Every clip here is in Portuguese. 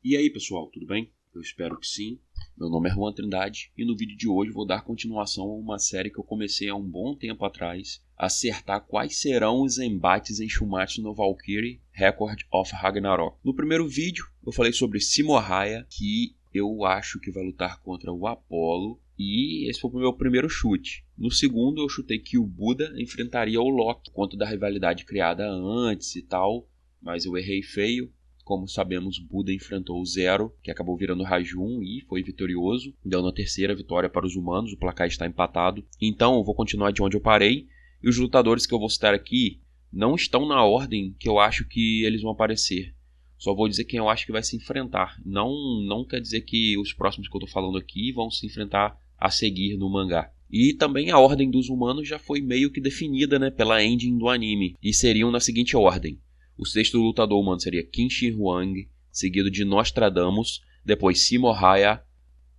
E aí pessoal, tudo bem? Eu espero que sim. Meu nome é Juan Trindade e no vídeo de hoje vou dar continuação a uma série que eu comecei há um bom tempo atrás, acertar quais serão os embates em Shumatsu no Valkyrie Record of Ragnarok. No primeiro vídeo eu falei sobre Simohaya, que eu acho que vai lutar contra o Apollo, e esse foi o meu primeiro chute. No segundo eu chutei que o Buda enfrentaria o Loki, por conta da rivalidade criada antes e tal, mas eu errei feio. Como sabemos, Buda enfrentou o Zero, que acabou virando Rajun e foi vitorioso, dando a terceira vitória para os humanos, o placar está empatado. Então eu vou continuar de onde eu parei, e os lutadores que eu vou citar aqui não estão na ordem que eu acho que eles vão aparecer. Só vou dizer quem eu acho que vai se enfrentar. Não quer dizer que os próximos que eu estou falando aqui vão se enfrentar a seguir no mangá. E também a ordem dos humanos já foi meio que definida, né, pela engine do anime, e seriam na seguinte ordem. O sexto lutador humano seria Qin Shi Huang, seguido de Nostradamus, depois Simohaya,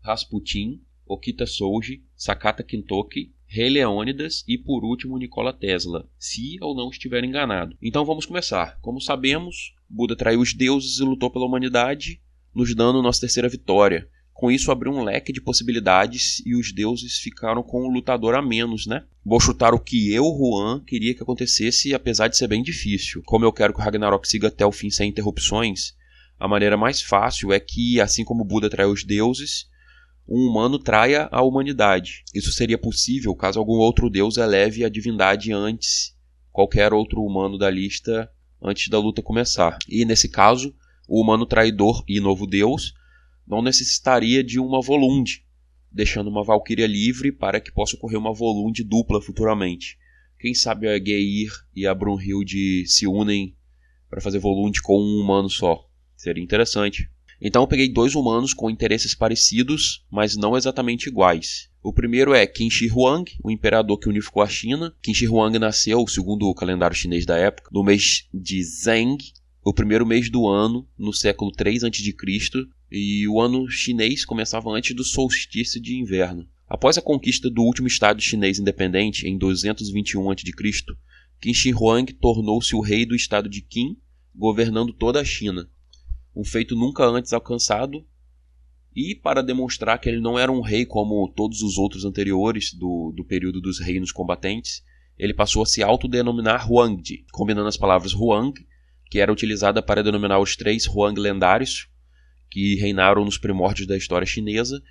Rasputin, Okita Souji, Sakata Kintoki, Rei Leônidas e, por último, Nikola Tesla, se eu não estiver enganado. Então vamos começar. Como sabemos, Buda traiu os deuses e lutou pela humanidade, nos dando nossa terceira vitória. Com isso abriu um leque de possibilidades e os deuses ficaram com um lutador a menos, né? Vou chutar o que eu, Juan, queria que acontecesse, apesar de ser bem difícil. Como eu quero que o Ragnarok siga até o fim sem interrupções, a maneira mais fácil é que, assim como Buda traiu os deuses, um humano traia a humanidade. Isso seria possível caso algum outro deus eleve a divindade antes, qualquer outro humano da lista, antes da luta começar. E nesse caso, o humano traidor e novo deus não necessitaria de uma Volund, deixando uma Valkyria livre para que possa ocorrer uma Volund dupla futuramente. Quem sabe a Geir e a Brunhilde se unem para fazer Volund com um humano só. Seria interessante. Então eu peguei dois humanos com interesses parecidos, mas não exatamente iguais. O primeiro é Qin Shi Huang, o imperador que unificou a China. Qin Shi Huang nasceu, segundo o calendário chinês da época, no mês de Zheng, o primeiro mês do ano, no século 3 a.C., e o ano chinês começava antes do solstício de inverno. Após a conquista do último estado chinês independente, em 221 a.C., Qin Shi Huang tornou-se o rei do estado de Qin, governando toda a China. Um feito nunca antes alcançado, e para demonstrar que ele não era um rei como todos os outros anteriores do período dos reinos combatentes, ele passou a se autodenominar Huangdi, combinando as palavras Huang, que era utilizada para denominar os 3 Huang lendários, que reinaram nos primórdios da história chinesa,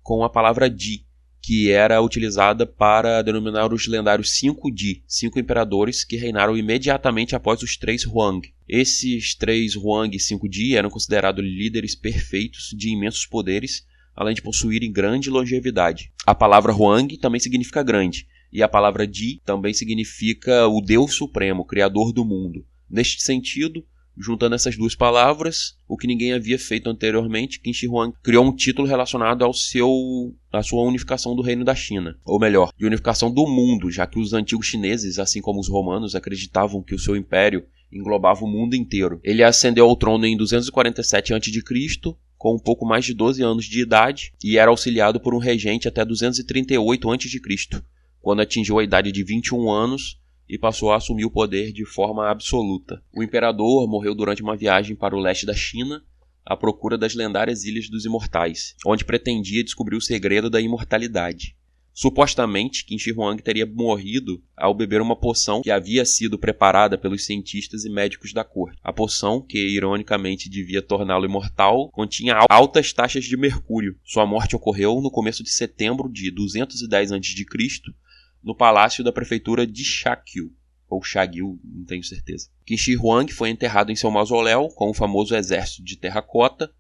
com a palavra Di, que era utilizada para denominar os lendários 5 Di, 5 imperadores que reinaram imediatamente após os 3 Huang. Esses 3 Huang e 5 Di eram considerados líderes perfeitos de imensos poderes, além de possuírem grande longevidade. A palavra Huang também significa grande, e a palavra Di também significa o Deus Supremo, Criador do mundo. Neste sentido, juntando essas duas palavras, o que ninguém havia feito anteriormente, Qin Shi Huang criou um título relacionado à sua unificação do reino da China. Ou melhor, de unificação do mundo, já que os antigos chineses, assim como os romanos, acreditavam que o seu império englobava o mundo inteiro. Ele ascendeu ao trono em 247 a.C., com um pouco mais de 12 anos de idade, e era auxiliado por um regente até 238 a.C., quando atingiu a idade de 21 anos, e passou a assumir o poder de forma absoluta. O imperador morreu durante uma viagem para o leste da China, à procura das lendárias Ilhas dos Imortais, onde pretendia descobrir o segredo da imortalidade. Supostamente, Qin Shi Huang teria morrido ao beber uma poção que havia sido preparada pelos cientistas e médicos da corte. A poção, que ironicamente devia torná-lo imortal, continha altas taxas de mercúrio. Sua morte ocorreu no começo de setembro de 210 a.C., no palácio da prefeitura de Shakyu, ou Shagyu, não tenho certeza. Qin Shi Huang foi enterrado em seu mausoléu com o famoso exército de terracota,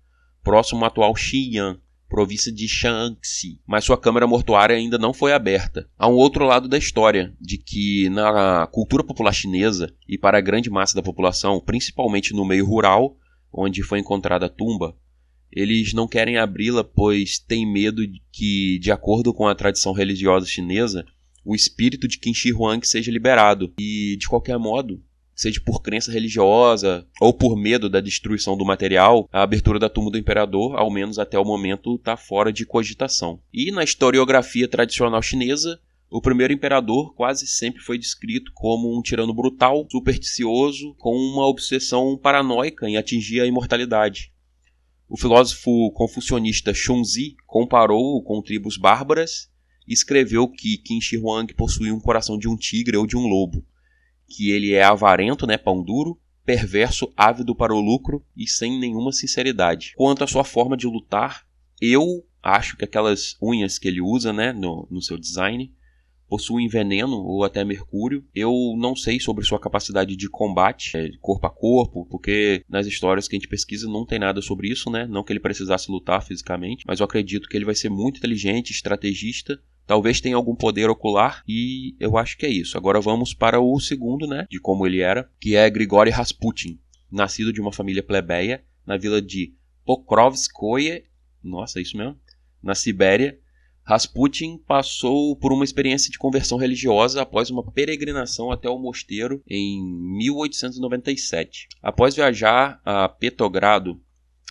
próximo ao atual Xi'an, província de Shaanxi, mas sua câmara mortuária ainda não foi aberta. Há um outro lado da história, de que na cultura popular chinesa, e para a grande massa da população, principalmente no meio rural, onde foi encontrada a tumba, eles não querem abri-la, pois têm medo de que, de acordo com a tradição religiosa chinesa, o espírito de Qin Shi Huang seja liberado e, de qualquer modo, seja por crença religiosa ou por medo da destruição do material, a abertura da tumba do imperador, ao menos até o momento, está fora de cogitação. E na historiografia tradicional chinesa, o primeiro imperador quase sempre foi descrito como um tirano brutal, supersticioso, com uma obsessão paranoica em atingir a imortalidade. O filósofo confucionista Xunzi comparou com tribos bárbaras e escreveu que Qin Shi Huang possui um coração de um tigre ou de um lobo, que ele é avarento, né, pão duro, perverso, ávido para o lucro e sem nenhuma sinceridade. Quanto à sua forma de lutar, eu acho que aquelas unhas que ele usa, né, no seu design possuem veneno ou até mercúrio. Eu não sei sobre sua capacidade de combate, corpo a corpo, porque nas histórias que a gente pesquisa não tem nada sobre isso, né? Não que ele precisasse lutar fisicamente, mas eu acredito que ele vai ser muito inteligente, estrategista. Talvez tenha algum poder ocular e eu acho que é isso. Agora vamos para o segundo, né, de como ele era, que é Grigori Rasputin, nascido de uma família plebeia na vila de Pokrovskoye, nossa, é isso mesmo, na Sibéria. Rasputin passou por uma experiência de conversão religiosa após uma peregrinação até o mosteiro em 1897. Após viajar a Petrogrado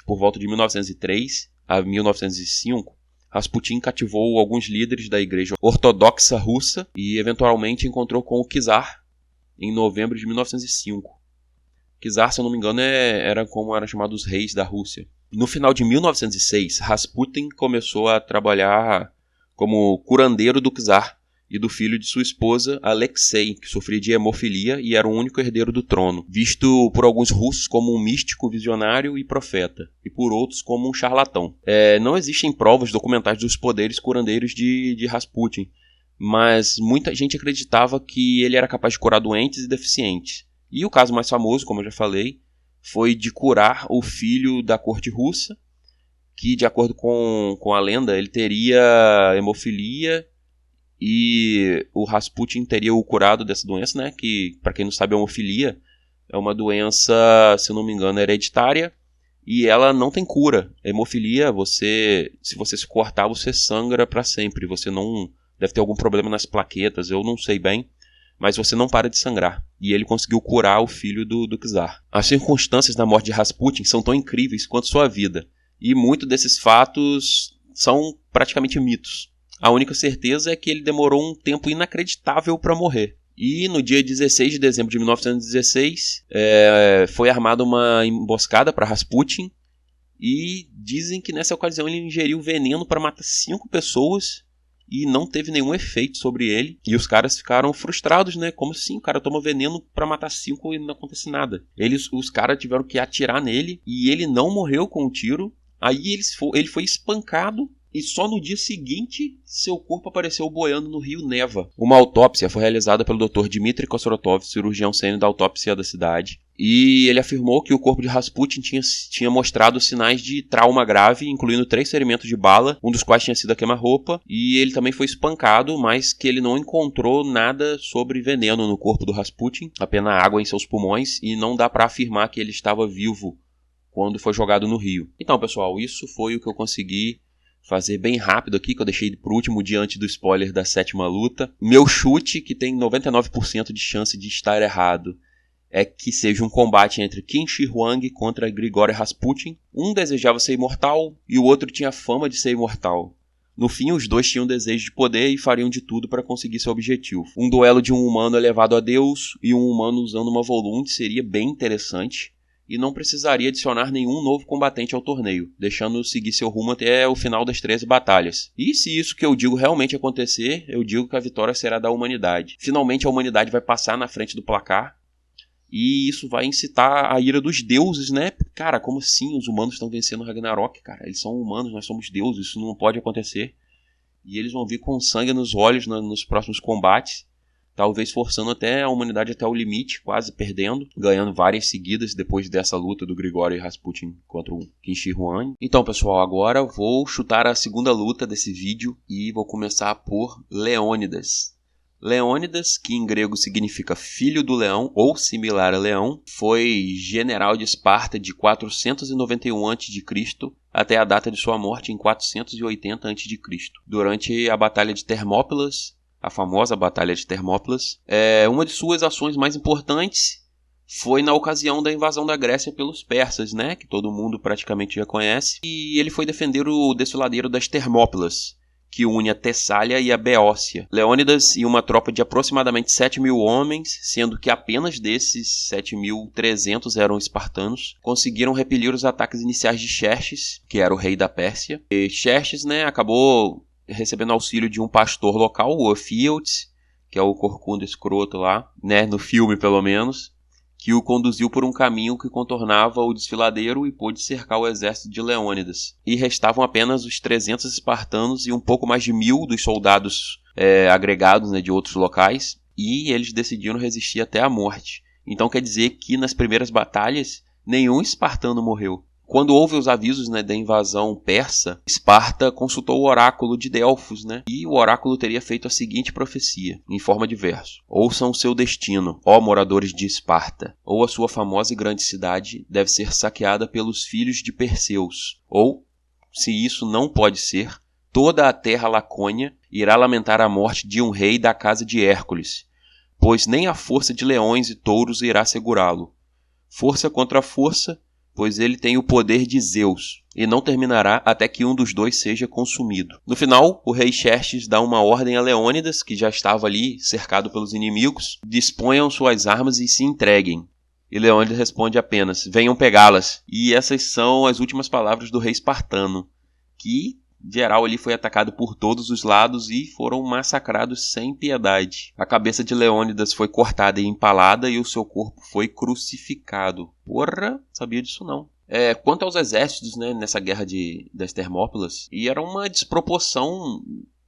por volta de 1903 a 1905, Rasputin cativou alguns líderes da igreja ortodoxa russa e eventualmente encontrou com o czar em novembro de 1905. Czar, se eu não me engano, era como eram chamados os reis da Rússia. No final de 1906, Rasputin começou a trabalhar como curandeiro do czar e do filho de sua esposa, Alexei, que sofria de hemofilia e era o único herdeiro do trono, visto por alguns russos como um místico, visionário e profeta, e por outros como um charlatão. Não existem provas documentais dos poderes curandeiros de Rasputin, mas muita gente acreditava que ele era capaz de curar doentes e deficientes. E o caso mais famoso, como eu já falei, foi de curar o filho da corte russa, que, de acordo com a lenda, ele teria hemofilia e o Rasputin teria o curado dessa doença, né? Que, para quem não sabe, a hemofilia é uma doença, se eu não me engano, hereditária e ela não tem cura. A hemofilia, se você se cortar, você sangra para sempre. Você não deve ter algum problema nas plaquetas, eu não sei bem, mas você não para de sangrar. E ele conseguiu curar o filho do czar. As circunstâncias da morte de Rasputin são tão incríveis quanto sua vida. E muitos desses fatos são praticamente mitos. A única certeza é que ele demorou um tempo inacreditável para morrer. E no dia 16 de dezembro de 1916, foi armada uma emboscada para Rasputin. E dizem que nessa ocasião ele ingeriu veneno para matar 5 pessoas e não teve nenhum efeito sobre ele. E os caras ficaram frustrados, né? Como assim? O cara toma veneno para matar 5 e não acontece nada. Os caras tiveram que atirar nele e ele não morreu com o tiro. Aí ele foi espancado e só no dia seguinte seu corpo apareceu boiando no rio Neva. Uma autópsia foi realizada pelo Dr. Dmitry Kosorotov, cirurgião sênior da autópsia da cidade. E ele afirmou que o corpo de Rasputin tinha mostrado sinais de trauma grave, incluindo 3 ferimentos de bala, um dos quais tinha sido a queima-roupa. E ele também foi espancado, mas que ele não encontrou nada sobre veneno no corpo do Rasputin, apenas água em seus pulmões, e não dá para afirmar que ele estava vivo quando foi jogado no rio. Então, pessoal, isso foi o que eu consegui fazer bem rápido aqui, que eu deixei por último diante do spoiler da 7ª luta. Meu chute, que tem 99% de chance de estar errado, é que seja um combate entre Qin Shi Huang contra Grigori Rasputin. Um desejava ser imortal e o outro tinha fama de ser imortal. No fim, os dois tinham desejo de poder e fariam de tudo para conseguir seu objetivo. Um duelo de um humano elevado a Deus e um humano usando uma Volunte seria bem interessante, e não precisaria adicionar nenhum novo combatente ao torneio, deixando-o seguir seu rumo até o final das 13 batalhas. E se isso que eu digo realmente acontecer, eu digo que a vitória será da humanidade. Finalmente a humanidade vai passar na frente do placar, e isso vai incitar a ira dos deuses, né? Cara, como assim os humanos estão vencendo Ragnarok, cara? Eles são humanos, nós somos deuses, isso não pode acontecer. E eles vão vir com sangue nos olhos nos próximos combates, talvez forçando até a humanidade até o limite, quase perdendo, ganhando várias seguidas depois dessa luta do Grigori Rasputin contra o Qin Shi Huang. Então, pessoal, agora vou chutar a segunda luta desse vídeo e vou começar por Leônidas. Leônidas, que em grego significa filho do leão ou similar a leão, foi general de Esparta de 491 a.C. até a data de sua morte em 480 a.C. Durante a Batalha de Termópilas, a famosa Batalha de Termópilas, uma de suas ações mais importantes foi na ocasião da invasão da Grécia pelos persas, né, que todo mundo praticamente já conhece, e ele foi defender o desfiladeiro das Termópilas, que une a Tessália e a Beócia. Leônidas e uma tropa de aproximadamente 7.000 homens, sendo que apenas desses 7.300 eram espartanos, conseguiram repelir os ataques iniciais de Xerxes, que era o rei da Pérsia. E Xerxes, acabou recebendo auxílio de um pastor local, o Ophiutes, que é o corcunda escroto lá, no filme pelo menos, que o conduziu por um caminho que contornava o desfiladeiro e pôde cercar o exército de Leônidas. E restavam apenas os 300 espartanos e um pouco mais de 1.000 dos soldados agregados de outros locais, e eles decidiram resistir até a morte. Então quer dizer que nas primeiras batalhas nenhum espartano morreu. Quando houve os avisos da invasão persa, Esparta consultou o oráculo de Delfos, e o oráculo teria feito a seguinte profecia, em forma de verso: ouçam o seu destino, ó moradores de Esparta, ou a sua famosa e grande cidade deve ser saqueada pelos filhos de Perseus, ou, se isso não pode ser, toda a terra lacônia irá lamentar a morte de um rei da casa de Hércules, pois nem a força de leões e touros irá segurá-lo. Força contra força, pois ele tem o poder de Zeus, e não terminará até que um dos dois seja consumido. No final, o rei Xerxes dá uma ordem a Leônidas, que já estava ali, cercado pelos inimigos: disponham suas armas e se entreguem. E Leônidas responde apenas: venham pegá-las. E essas são as últimas palavras do rei espartano, que, geral, ali foi atacado por todos os lados e foram massacrados sem piedade. A cabeça de Leônidas foi cortada e empalada e o seu corpo foi crucificado. Porra, sabia disso não. Quanto aos exércitos, nessa guerra das Termópilas, e era uma desproporção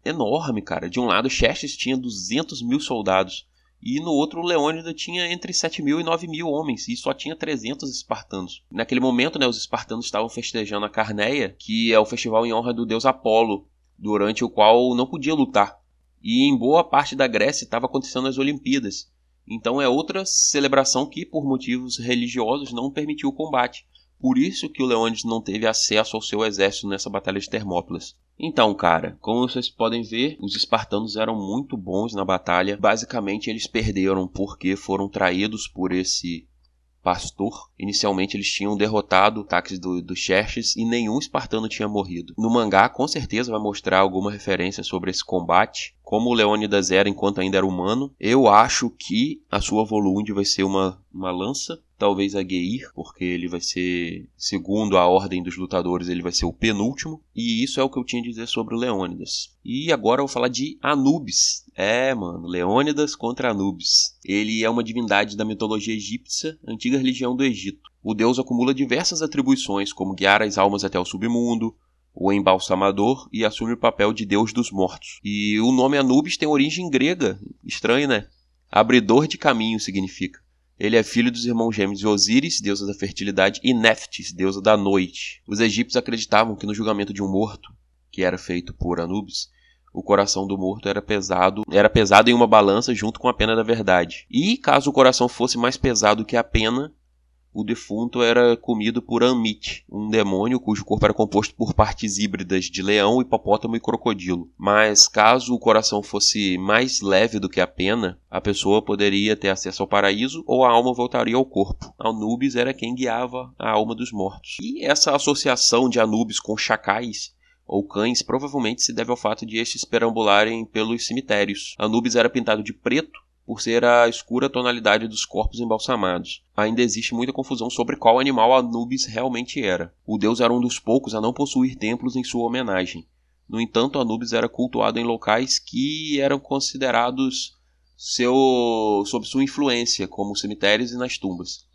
enorme, cara. De um lado, Xerxes tinha 200.000 soldados, e no outro, Leônidas tinha entre 7.000 e 9.000 homens, e só tinha 300 espartanos. Naquele momento, os espartanos estavam festejando a Carneia, que é o festival em honra do deus Apolo, durante o qual não podia lutar. E em boa parte da Grécia estava acontecendo as Olimpíadas. Então é outra celebração que, por motivos religiosos, não permitiu o combate. Por isso que o Leônidas não teve acesso ao seu exército nessa batalha de Termópilas. Então, cara, como vocês podem ver, os espartanos eram muito bons na batalha. Basicamente, eles perderam porque foram traídos por esse pastor. Inicialmente, eles tinham derrotado ataques do Xerxes e nenhum espartano tinha morrido. No mangá, com certeza, vai mostrar alguma referência sobre esse combate, como o Leônidas era enquanto ainda era humano. Eu acho que a sua Volunde vai ser uma lança, talvez a Geir, porque ele vai ser, segundo a ordem dos lutadores, ele vai ser o penúltimo. E isso é o que eu tinha a dizer sobre o Leônidas. E agora eu vou falar de Anubis. Leônidas contra Anubis. Ele é uma divindade da mitologia egípcia, antiga religião do Egito. O deus acumula diversas atribuições, como guiar as almas até o submundo, o embalsamador, e assume o papel de deus dos mortos. E o nome Anubis tem origem grega. Estranho, né? Abridor de caminho significa. Ele é filho dos irmãos gêmeos de Osíris, deusa da fertilidade, e Néftis, deusa da noite. Os egípcios acreditavam que no julgamento de um morto, que era feito por Anubis, o coração do morto era pesado em uma balança junto com a pena da verdade. E caso o coração fosse mais pesado que a pena, o defunto era comido por Ammit, um demônio cujo corpo era composto por partes híbridas de leão, hipopótamo e crocodilo. Mas caso o coração fosse mais leve do que a pena, a pessoa poderia ter acesso ao paraíso ou a alma voltaria ao corpo. Anubis era quem guiava a alma dos mortos. E essa associação de Anubis com chacais ou cães provavelmente se deve ao fato de estes perambularem pelos cemitérios. Anubis era pintado de preto por ser a escura tonalidade dos corpos embalsamados. Ainda existe muita confusão sobre qual animal Anubis realmente era. O deus era um dos poucos a não possuir templos em sua homenagem. No entanto, Anubis era cultuado em locais que eram considerados sob sua influência, como cemitérios e nas tumbas.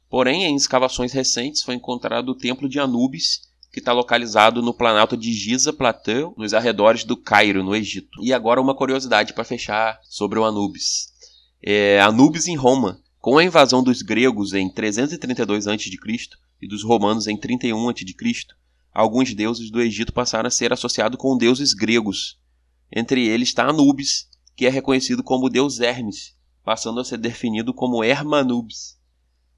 Porém, em escavações recentes foi encontrado o templo de Anubis, que está localizado no planalto de Giza Plateu, nos arredores do Cairo, no Egito. E agora uma curiosidade para fechar sobre o Anubis. Anubis em Roma. Com a invasão dos gregos em 332 a.C. e dos romanos em 31 a.C., alguns deuses do Egito passaram a ser associados com deuses gregos. Entre eles está Anubis, que é reconhecido como o deus Hermes, passando a ser definido como Hermanubis.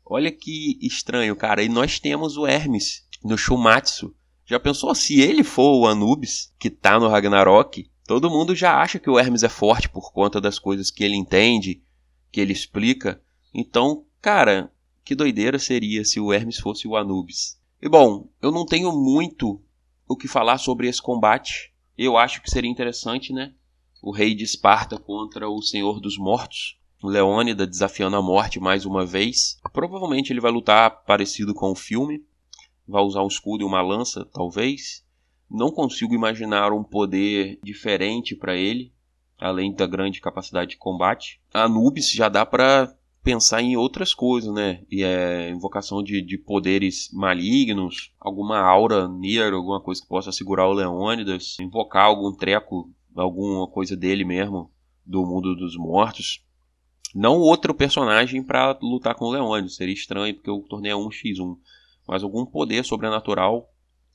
Olha que estranho, cara. E nós temos o Hermes no Shumatsu. Já pensou se ele for o Anubis, que tá no Ragnarok? Todo mundo já acha que o Hermes é forte por conta das coisas que ele entende, que ele explica. Então, cara, que doideira seria se o Hermes fosse o Anubis. E bom, eu não tenho muito o que falar sobre esse combate. Eu acho que seria interessante, né? O rei de Esparta contra o Senhor dos Mortos. O Leônidas desafiando a morte mais uma vez. Provavelmente ele vai lutar parecido com o filme. Vai usar um escudo e uma lança, talvez. Não consigo imaginar um poder diferente para ele, além da grande capacidade de combate. Anubis já dá para pensar em outras coisas, né? E invocação de poderes malignos, alguma aura Nier, alguma coisa que possa segurar o Leônidas, invocar algum treco, alguma coisa dele mesmo, do mundo dos mortos. Não outro personagem para lutar com o Leônidas, seria estranho porque o torneio é 1x1, mas algum poder sobrenatural.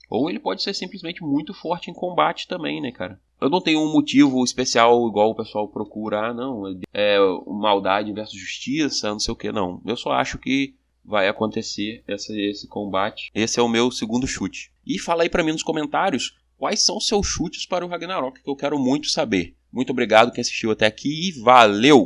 Ou ele pode ser simplesmente muito forte em combate também, né, cara? Eu não tenho um motivo especial igual o pessoal procura. Ah, não, é maldade versus justiça, não sei o que, não. Eu só acho que vai acontecer esse combate. Esse é o meu segundo chute. E fala aí pra mim nos comentários quais são seus chutes para o Ragnarok, que eu quero muito saber. Muito obrigado quem assistiu até aqui e valeu!